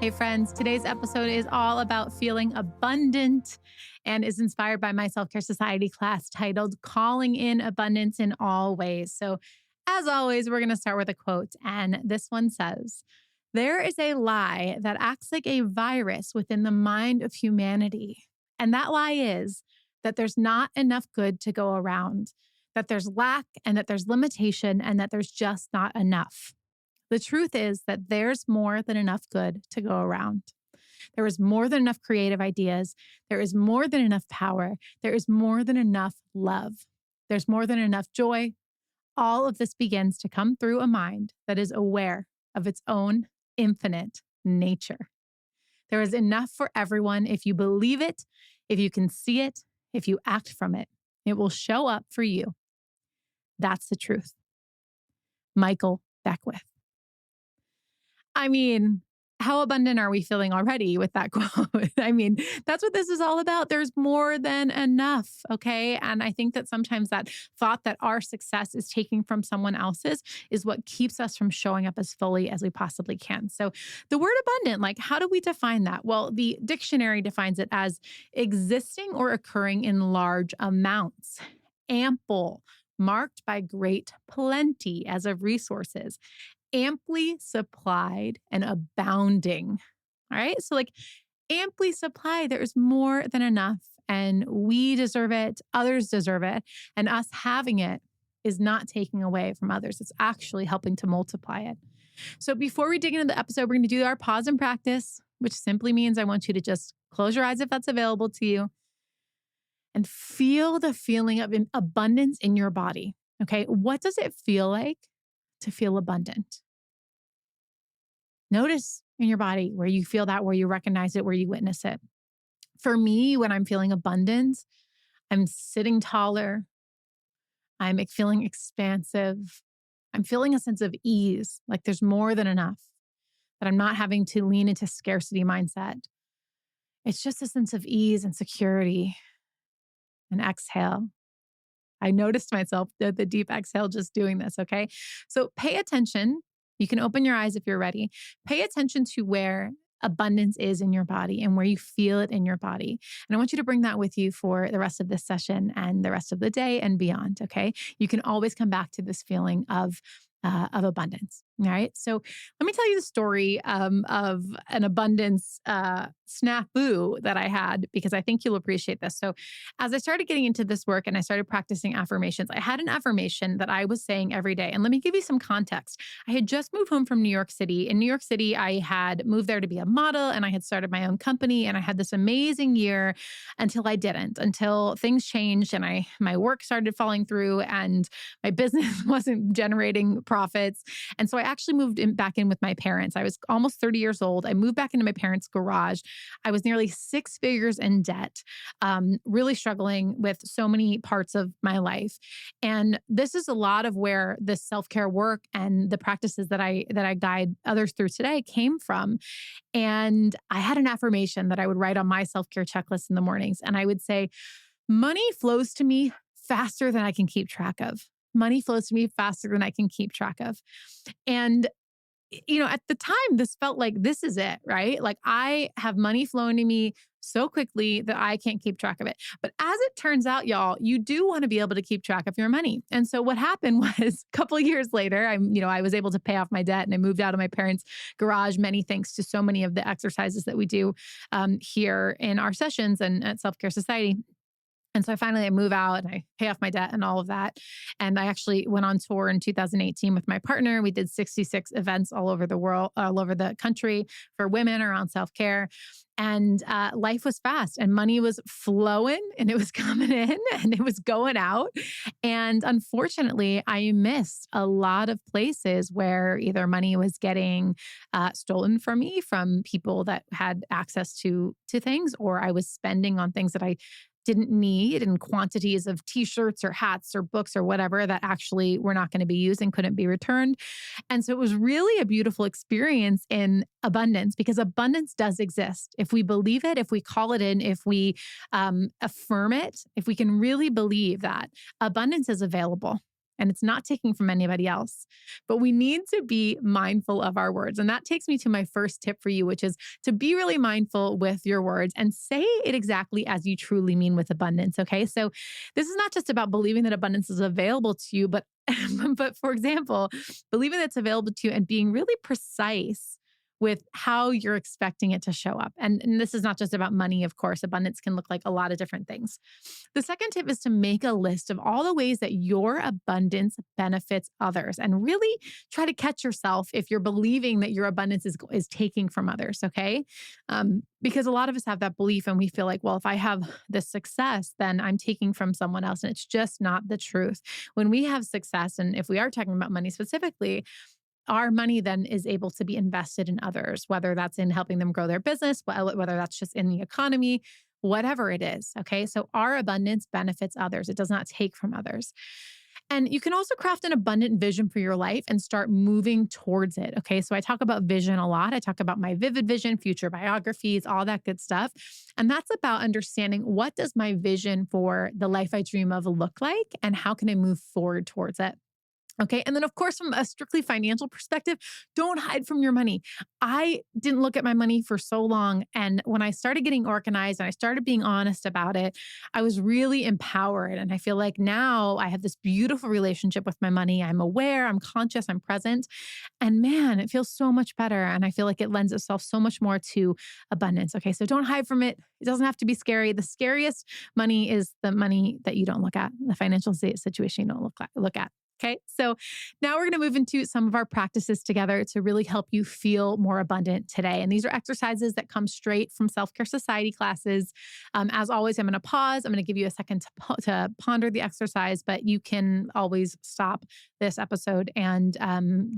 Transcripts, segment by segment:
Hey friends, today's episode is all about feeling abundant and is inspired by my Self-Care Society class titled Calling in Abundance in All Ways. So as always, we're going to start with a quote. And this one says, "There is a lie that acts like a virus within the mind of humanity. And that lie is that there's not enough good to go around, that there's lack and that there's limitation and that there's just not enough. The truth is that there's more than enough good to go around. There is more than enough creative ideas. There is more than enough power. There is more than enough love. There's more than enough joy. All of this begins to come through a mind that is aware of its own infinite nature. There is enough for everyone if you believe it, if you can see it, if you act from it. It will show up for you. That's the truth." Michael Beckwith. I mean, how abundant are we feeling already with that quote? I mean, that's what this is all about. There's more than enough, okay? And I think that sometimes that thought that our success is taking from someone else's is what keeps us from showing up as fully as we possibly can. So the word abundant, like, how do we define that? Well, the dictionary defines it as existing or occurring in large amounts, ample, marked by great plenty as of resources, amply supplied and abounding. All right. So, like, amply supplied, there's more than enough, and we deserve it. Others deserve it. And us having it is not taking away from others. It's actually helping to multiply it. So, before we dig into the episode, we're going to do our pause and practice, which simply means I want you to just close your eyes if that's available to you and feel the feeling of abundance in your body. Okay. What does it feel like to feel abundant? Notice in your body where you feel that, where you recognize it, where you witness it. For me, when I'm feeling abundance, I'm sitting taller. I'm feeling expansive. I'm feeling a sense of ease, like there's more than enough, that I'm not having to lean into scarcity mindset. It's just a sense of ease and security. And exhale. I noticed myself the deep exhale just doing this, okay? So pay attention. You can open your eyes if you're ready. Pay attention to where abundance is in your body and where you feel it in your body. And I want you to bring that with you for the rest of this session and the rest of the day and beyond, okay? You can always come back to this feeling of abundance. All right. So let me tell you the story of an abundance snafu that I had, because I think you'll appreciate this. So as I started getting into this work and I started practicing affirmations, I had an affirmation that I was saying every day. And let me give you some context. I had just moved home from New York City. In New York City, I had moved there to be a model and I had started my own company, and I had this amazing year until I didn't, until things changed and my work started falling through and my business wasn't generating profits. And so I actually moved back in with my parents. I was almost 30 years old. I moved back into my parents' garage. I was nearly 6 figures in debt, really struggling with so many parts of my life. And this is a lot of where the self-care work and the practices that I guide others through today came from. And I had an affirmation that I would write on my self-care checklist in the mornings. And I would say, money flows to me faster than I can keep track of. Money flows to me faster than I can keep track of. And, you know, at the time, this felt like this is it, right? Like I have money flowing to me so quickly that I can't keep track of it. But as it turns out, y'all, you do want to be able to keep track of your money. And so what happened was a couple of years later, I was able to pay off my debt and I moved out of my parents' garage, many thanks to so many of the exercises that we do here in our sessions and at Self-Care Society. And so I move out and I pay off my debt and all of that. And I actually went on tour in 2018 with my partner. We did 66 events all over the world, all over the country for women around self-care. And life was fast and money was flowing and it was coming in and it was going out. And unfortunately, I missed a lot of places where either money was getting stolen from me, from people that had access to things, or I was spending on things that I didn't need in quantities of t-shirts or hats or books or whatever that actually were not going to be used and couldn't be returned. And so it was really a beautiful experience in abundance, because abundance does exist. If we believe it, if we call it in, if we affirm it, if we can really believe that abundance is available. and it's not taking from anybody else. But we need to be mindful of our words. And that takes me to my first tip for you, which is to be really mindful with your words and say it exactly as you truly mean with abundance. Okay. So this is not just about believing that abundance is available to you, but but for example, believing that it's available to you and being really precise with how you're expecting it to show up. And this is not just about money, of course. Abundance can look like a lot of different things. The second tip is to make a list of all the ways that your abundance benefits others and really try to catch yourself if you're believing that your abundance is taking from others, okay? Because a lot of us have that belief and we feel like, well, if I have this success, then I'm taking from someone else. And it's just not the truth. When we have success, and if we are talking about money specifically, our money then is able to be invested in others, whether that's in helping them grow their business, whether that's just in the economy, whatever it is. Okay. So our abundance benefits others. It does not take from others. And you can also craft an abundant vision for your life and start moving towards it. Okay. So I talk about vision a lot. I talk about my vivid vision, future biographies, all that good stuff. And that's about understanding, what does my vision for the life I dream of look like and how can I move forward towards it? Okay. And then, of course, from a strictly financial perspective, don't hide from your money. I didn't look at my money for so long. And when I started getting organized and I started being honest about it, I was really empowered. And I feel like now I have this beautiful relationship with my money. I'm aware, I'm conscious, I'm present. And man, it feels so much better. And I feel like it lends itself so much more to abundance. Okay. So don't hide from it. It doesn't have to be scary. The scariest money is the money that you don't look at, the financial situation you don't look at. Okay. So now we're going to move into some of our practices together to really help you feel more abundant today. And these are exercises that come straight from Self-Care Society classes. As always, I'm going to pause. I'm going to give you a second to ponder the exercise, but you can always stop this episode and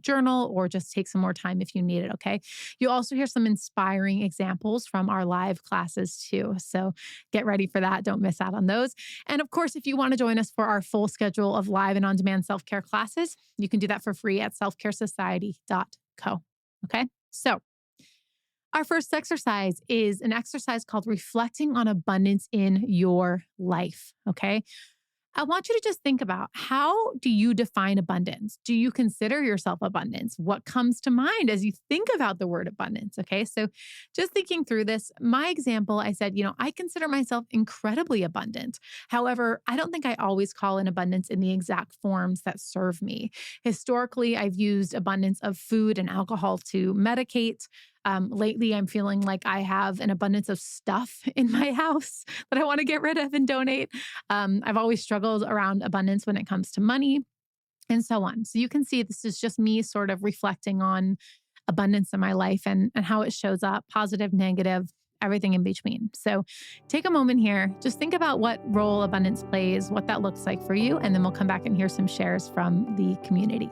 journal or just take some more time if you need it. Okay. You'll also hear some inspiring examples from our live classes too. So get ready for that. Don't miss out on those. And of course, if you want to join us for our full schedule of live and on-demand self-care classes, you can do that for free at selfcaresociety.co. Okay. So our first exercise is an exercise called reflecting on abundance in your life. Okay. I want you to just think about, how do you define abundance? Do you consider yourself abundance? What comes to mind as you think about the word abundance? Okay. So just thinking through this, my example, I said, I consider myself incredibly abundant. However, I don't think I always call in abundance in the exact forms that serve me. Historically, I've used abundance of food and alcohol to medicate. Lately, I'm feeling like I have an abundance of stuff in my house that I want to get rid of and donate. I've always struggled around abundance when it comes to money and so on. So you can see this is just me sort of reflecting on abundance in my life and how it shows up, positive, negative, everything in between. So take a moment here, just think about what role abundance plays, what that looks like for you, and then we'll come back and hear some shares from the community.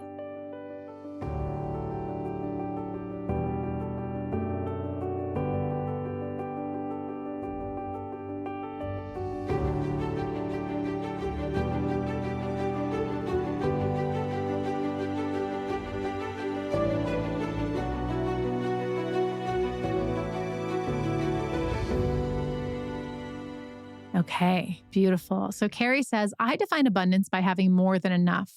Okay, beautiful. So Carrie says, I define abundance by having more than enough.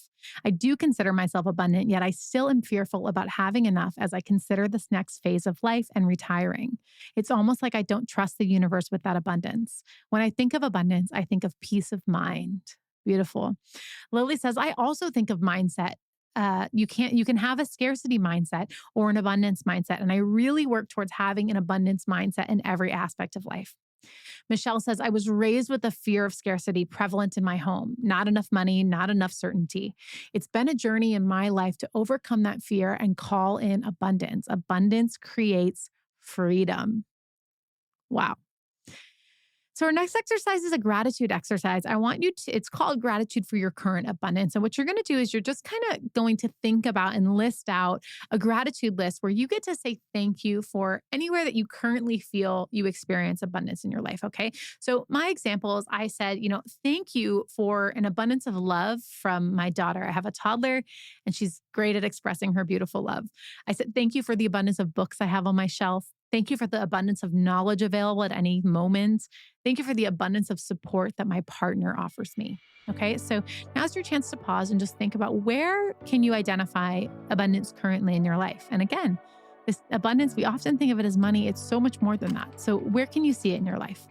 I do consider myself abundant, yet I still am fearful about having enough as I consider this next phase of life and retiring. It's almost like I don't trust the universe with that abundance. When I think of abundance, I think of peace of mind. Beautiful. Lily says, I also think of mindset. You can have a scarcity mindset or an abundance mindset. And I really work towards having an abundance mindset in every aspect of life. Michelle says, I was raised with a fear of scarcity prevalent in my home. Not enough money, not enough certainty. It's been a journey in my life to overcome that fear and call in abundance. Abundance creates freedom. Wow. So our next exercise is a gratitude exercise. It's called gratitude for your current abundance. And what you're going to do is you're just kind of going to think about and list out a gratitude list where you get to say thank you for anywhere that you currently feel you experience abundance in your life. Okay. So my example is I said, thank you for an abundance of love from my daughter. I have a toddler and she's great at expressing her beautiful love. I said, thank you for the abundance of books I have on my shelf. Thank you for the abundance of knowledge available at any moment. Thank you for the abundance of support that my partner offers me. Okay, so now's your chance to pause and just think about where can you identify abundance currently in your life? And again, this abundance, we often think of it as money. It's so much more than that. So where can you see it in your life?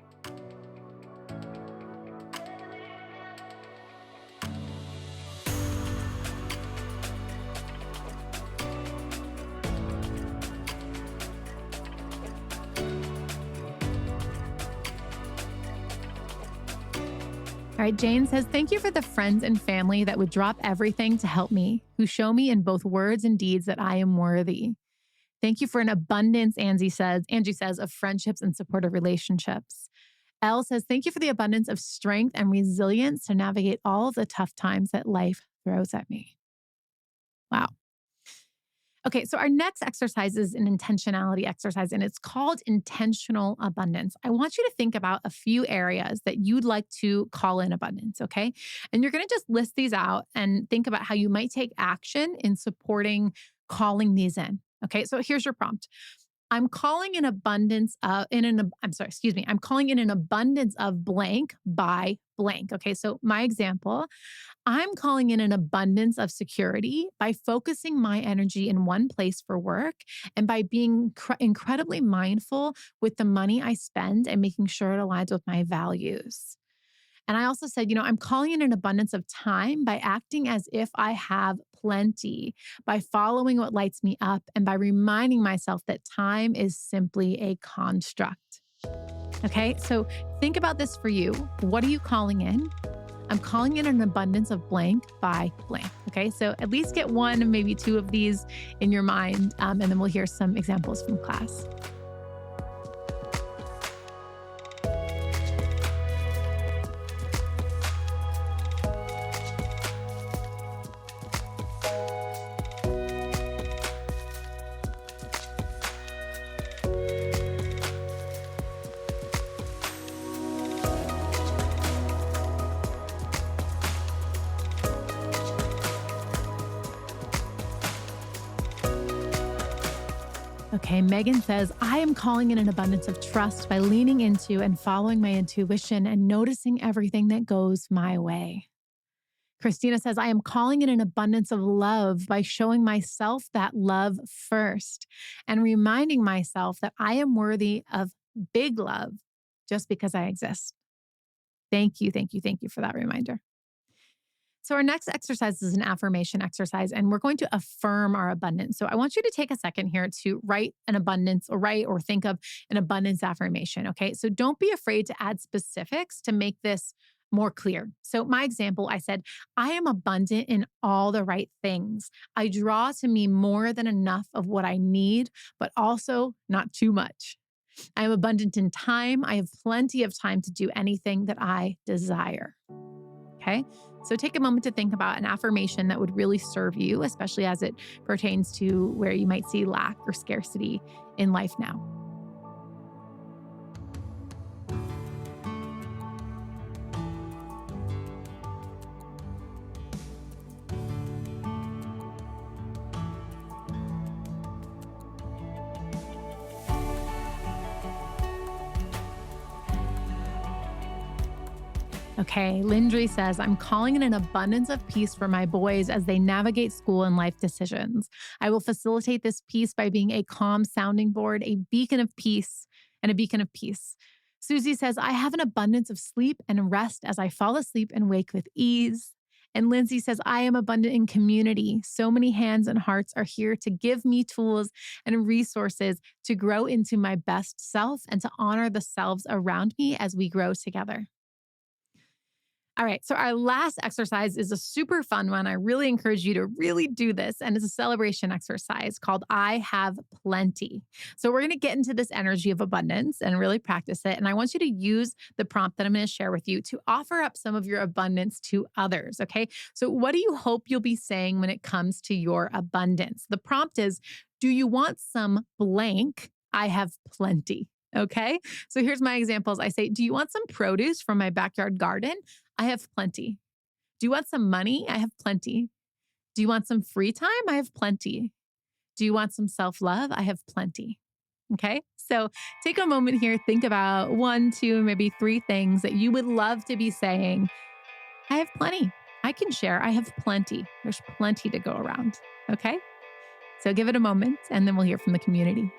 All right, Jane says, thank you for the friends and family that would drop everything to help me, who show me in both words and deeds that I am worthy. Thank you for an abundance, Angie says, of friendships and supportive relationships. Elle says, thank you for the abundance of strength and resilience to navigate all of the tough times that life throws at me. Wow. Okay, so our next exercise is an intentionality exercise, and it's called intentional abundance. I want you to think about a few areas that you'd like to call in abundance, okay? And you're gonna just list these out and think about how you might take action in supporting calling these in. Okay, so here's your prompt. I'm calling in abundance I'm calling in an abundance of blank by blank. Okay, so my example, I'm calling in an abundance of security by focusing my energy in one place for work and by being incredibly mindful with the money I spend and making sure it aligns with my values. And I also said, I'm calling in an abundance of time by acting as if I have plenty, by following what lights me up, and by reminding myself that time is simply a construct. Okay, so think about this for you. What are you calling in? I'm calling in an abundance of blank by blank. Okay, so at least get one, maybe two of these in your mind, and then we'll hear some examples from class. Okay, Megan says, I am calling in an abundance of trust by leaning into and following my intuition and noticing everything that goes my way. Christina says, I am calling in an abundance of love by showing myself that love first and reminding myself that I am worthy of big love just because I exist. Thank you for that reminder. So our next exercise is an affirmation exercise, and we're going to affirm our abundance. So I want you to take a second here to write or think of an abundance affirmation, okay? So don't be afraid to add specifics to make this more clear. So my example, I said, I am abundant in all the right things. I draw to me more than enough of what I need, but also not too much. I am abundant in time. I have plenty of time to do anything that I desire. Okay, so take a moment to think about an affirmation that would really serve you, especially as it pertains to where you might see lack or scarcity in life now. Okay, Lindri says, I'm calling in an abundance of peace for my boys as they navigate school and life decisions. I will facilitate this peace by being a calm sounding board, a beacon of peace, and a beacon of peace. Susie says, I have an abundance of sleep and rest as I fall asleep and wake with ease. And Lindsay says, I am abundant in community. So many hands and hearts are here to give me tools and resources to grow into my best self and to honor the selves around me as we grow together. All right, so our last exercise is a super fun one. I really encourage you to really do this, and it's a celebration exercise called I Have Plenty. So we're going to get into this energy of abundance and really practice it, and I want you to use the prompt that I'm going to share with you to offer up some of your abundance to others, okay? So what do you hope you'll be saying when it comes to your abundance? The prompt is, do you want some blank? I have plenty. Okay. So here's my examples. I say, do you want some produce from my backyard garden? I have plenty. Do you want some money? I have plenty. Do you want some free time? I have plenty. Do you want some self-love? I have plenty. Okay. So take a moment here, think about one, two, maybe three things that you would love to be saying. I have plenty. I can share. I have plenty. There's plenty to go around. Okay. So give it a moment and then we'll hear from the community.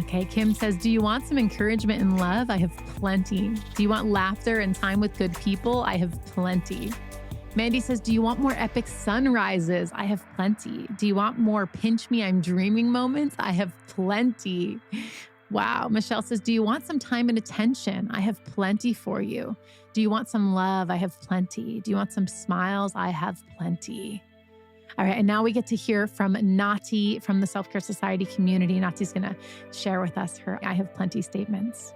Okay, Kim says, do you want some encouragement and love? I have plenty. Do you want laughter and time with good people? I have plenty. Mandy says, do you want more epic sunrises? I have plenty. Do you want more pinch me, I'm dreaming moments? I have plenty. Wow. Michelle says, do you want some time and attention? I have plenty for you. Do you want some love? I have plenty. Do you want some smiles? I have plenty. All right. And now we get to hear from Nati from the Self-Care Society community. Nati's going to share with us her I have plenty statements.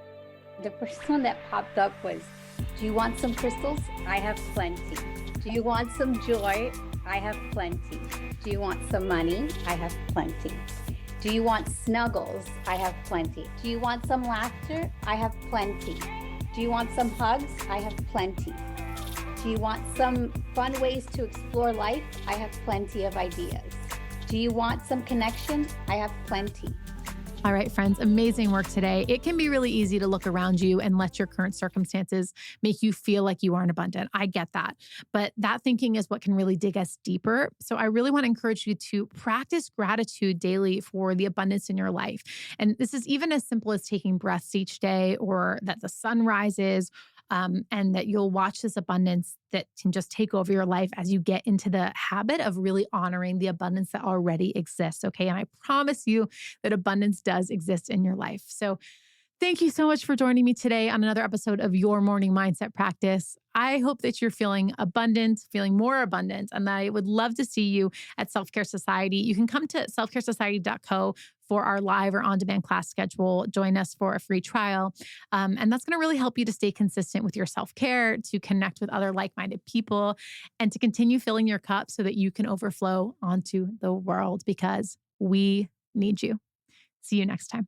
The first one that popped up was, do you want some crystals? I have plenty. Do you want some joy? I have plenty. Do you want some money? I have plenty. Do you want snuggles? I have plenty. Do you want some laughter? I have plenty. Do you want some hugs? I have plenty. Do you want some fun ways to explore life? I have plenty of ideas. Do you want some connection? I have plenty. All right, friends, amazing work today. It can be really easy to look around you and let your current circumstances make you feel like you aren't abundant. I get that. But that thinking is what can really dig us deeper. So I really want to encourage you to practice gratitude daily for the abundance in your life. And this is even as simple as taking breaths each day, or that the sun rises, and that you'll watch this abundance that can just take over your life as you get into the habit of really honoring the abundance that already exists. Okay. And I promise you that abundance does exist in your life. So thank you so much for joining me today on another episode of Your Morning Mindset Practice. I hope that you're feeling abundant, feeling more abundant, and I would love to see you at Self-Care Society. You can come to selfcaresociety.co for our live or on-demand class schedule. Join us for a free trial. And that's going to really help you to stay consistent with your self-care, to connect with other like-minded people, and to continue filling your cup so that you can overflow onto the world, because we need you. See you next time.